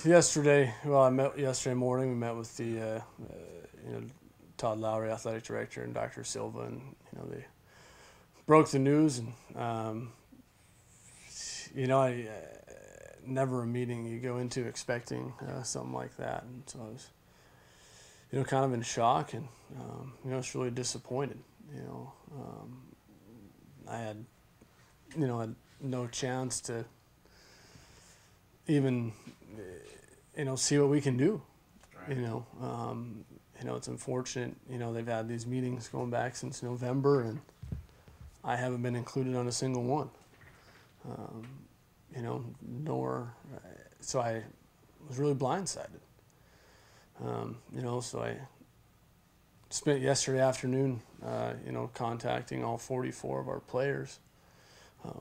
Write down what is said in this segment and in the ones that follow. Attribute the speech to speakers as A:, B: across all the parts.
A: Yesterday, well, I met yesterday morning. We met with the, Todd Lowry, athletic director, and Dr. Silva, and they broke the news. And I never a meeting you go into expecting something like that, and so I was, kind of in shock, and it's really disappointed. You know, I had no chance to even see what we can do.
B: Right.
A: It's unfortunate. They've had these meetings going back since November, and I haven't been included on a single one. So I was really blindsided. So I spent yesterday afternoon, contacting all 44 of our players,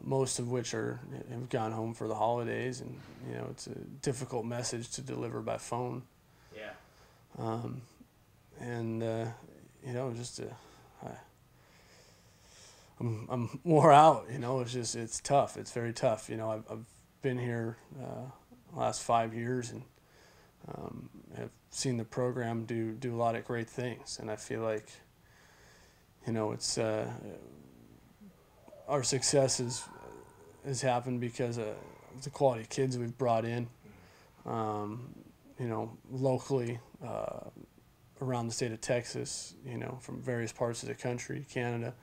A: most of which have gone home for the holidays, and it's a difficult message to deliver by phone.
B: Yeah.
A: I'm wore out. It's tough. It's very tough. I've been here the last 5 years, and have seen the program do a lot of great things, and I feel like it's our success has happened because of the quality of kids we've brought in, locally, around the state of Texas, from various parts of the country, Canada.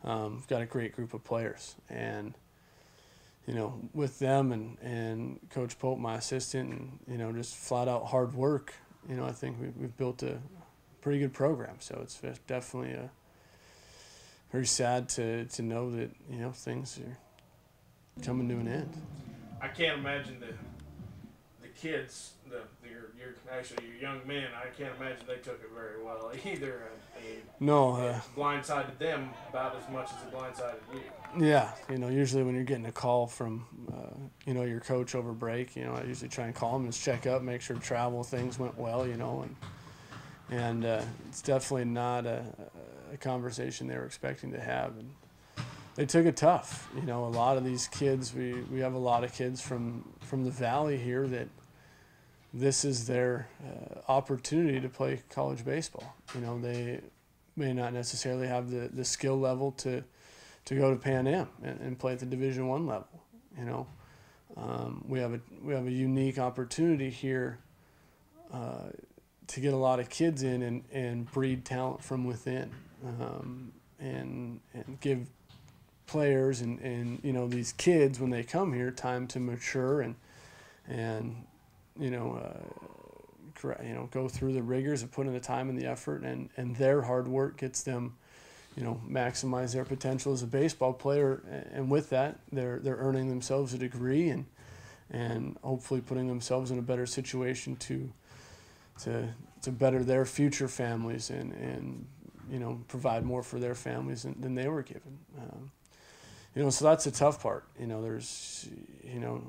A: We've got a great group of players, and with them and Coach Pope, my assistant, and just flat out hard work, I think we've built a pretty good program. So it's definitely very sad to know that things are coming to an end.
B: I can't imagine the kids, your young men. I can't imagine they took it very well either.
A: No,
B: it blindsided them about as much as it blindsided you.
A: Yeah, usually when you're getting a call from your coach over break, I usually try and call them and just check up, make sure travel things went well, and it's definitely not a conversation they were expecting to have, and they took it tough. A lot of these kids, we have a lot of kids from the Valley here that this is their opportunity to play college baseball. They may not necessarily have the skill level to go to Pan Am and play at the Division I level. We have a unique opportunity here to get a lot of kids in and breed talent from within, and give players and these kids, when they come here, time to mature and go through the rigors of putting the time and the effort, and their hard work gets them maximize their potential as a baseball player, and with that they're earning themselves a degree and hopefully putting themselves in a better situation to better their future families and provide more for their families than they were given. So that's the tough part. There's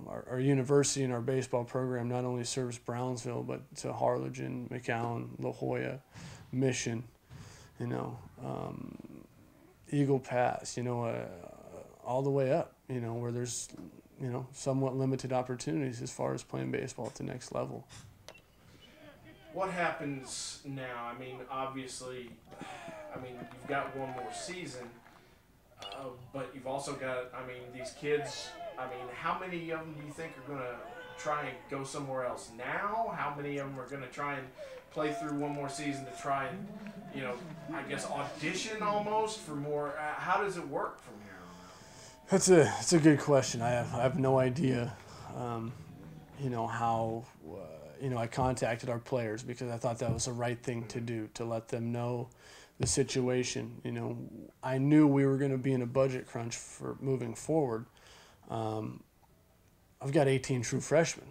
A: our university and our baseball program not only serves Brownsville, but to Harlingen, McAllen, La Jolla, Mission, Eagle Pass, all the way up, where there's, somewhat limited opportunities as far as playing baseball at the next level.
B: What happens now? I mean, obviously, you've got one more season, but you've also got, these kids, how many of them do you think are going to try and go somewhere else now? How many of them are going to try and play through one more season to try and, audition almost for more? How does it work from here on out?
A: That's a good question. I have no idea, how, I contacted our players because I thought that was the right thing to do, to let them know the situation. I knew we were going to be in a budget crunch for moving forward. I've got 18 true freshmen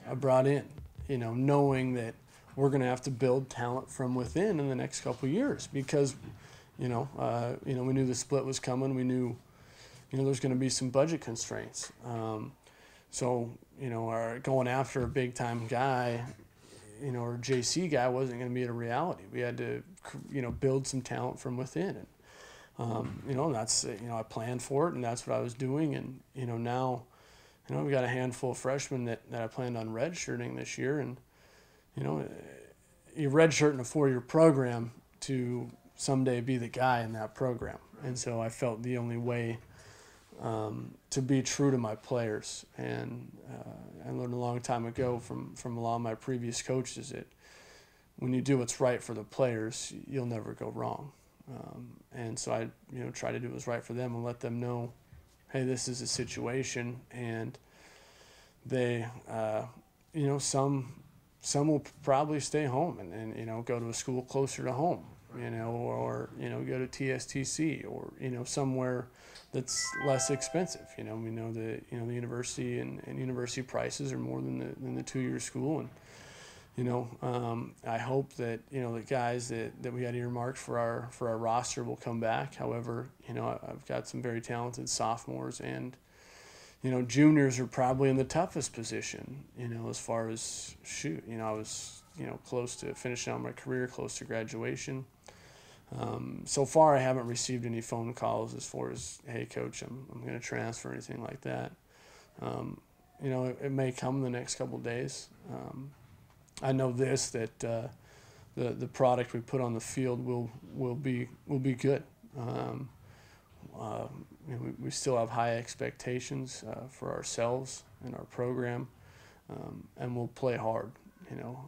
A: I brought in, knowing that we're going to have to build talent from within in the next couple of years because, we knew the split was coming. We knew, there's going to be some budget constraints. Going after a big-time guy, or JC guy wasn't going to be a reality. We had to, build some talent from within. And, that's, I planned for it, and that's what I was doing. And, now, you know, we got a handful of freshmen that I planned on redshirting this year, and you know, you redshirt in a 4-year program to someday be the guy in that program. And so I felt the only way to be true to my players. And I learned a long time ago from a lot of my previous coaches that when you do what's right for the players, you'll never go wrong. And so I, you know, try to do what's right for them and let them know, hey, this is a situation, and they, you know, some will probably stay home and you know, go to a school closer to home, you know, or you know, go to TSTC, or you know, somewhere that's less expensive. You know, we know that, you know, the university and university prices are more than the 2-year school, and you know, I hope that, you know, the guys that we had earmarked for our roster will come back. However, you know, I've got some very talented sophomores, and you know, juniors are probably in the toughest position, you know, as far as shoot. You know, I was, you know, close to finishing out my career, close to graduation. So far, I haven't received any phone calls as far as, hey, coach, I'm going to transfer or anything like that. You know, it may come in the next couple of days. I know this, that the product we put on the field will be good. You know, we still have high expectations for ourselves and our program, and we'll play hard. You know,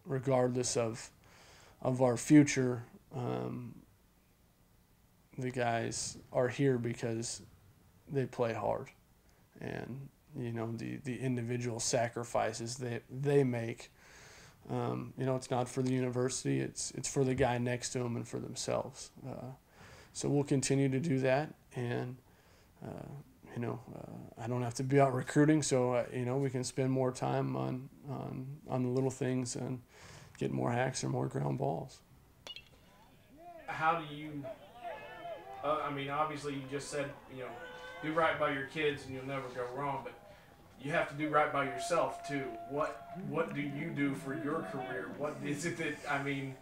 A: regardless of our future, the guys are here because they play hard, and you know, the individual sacrifices that they make. You know, it's not for the university; it's for the guy next to them and for themselves. So we'll continue to do that, and you know, I don't have to be out recruiting, so you know, we can spend more time on the little things and get more hacks or more ground balls.
B: How do you? I mean, obviously, you just said, you know, do right by your kids and you'll never go wrong, but you have to do right by yourself too. What do you do for your career? What is it that, I mean,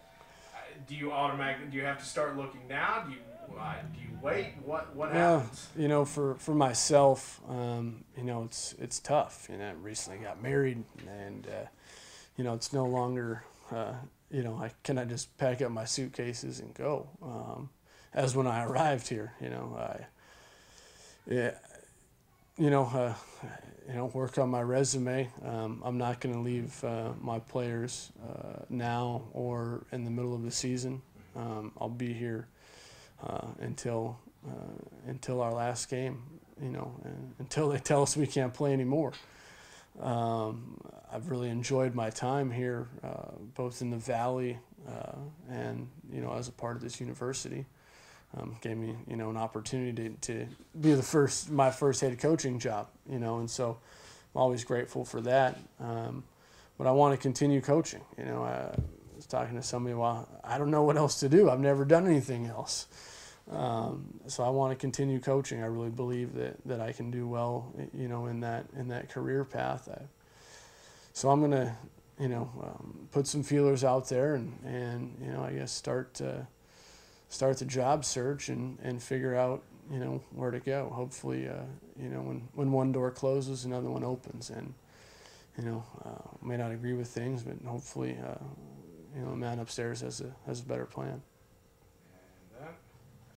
B: do you have to start looking now? Do you wait? What happens?
A: You know, for myself, you know, it's tough. You know, I recently got married, and you know, it's no longer, you know, can I just pack up my suitcases and go? As when I arrived here, you know, you know, work on my resume. I'm not going to leave my players now or in the middle of the season. I'll be here until our last game, you know, until they tell us we can't play anymore. I've really enjoyed my time here, both in the Valley and, you know, as a part of this university. Gave me, you know, an opportunity to be my first head coaching job, you know, and so I'm always grateful for that. But I want to continue coaching. You know, I was talking to somebody, well, I don't know what else to do. I've never done anything else. So I want to continue coaching. I really believe that I can do well, you know, in that career path. So I'm going to, you know, put some feelers out there and you know, I guess start the job search and figure out, you know, where to go. Hopefully, you know, when one door closes, another one opens, and you know, may not agree with things, but hopefully, you know, the man upstairs has a better plan.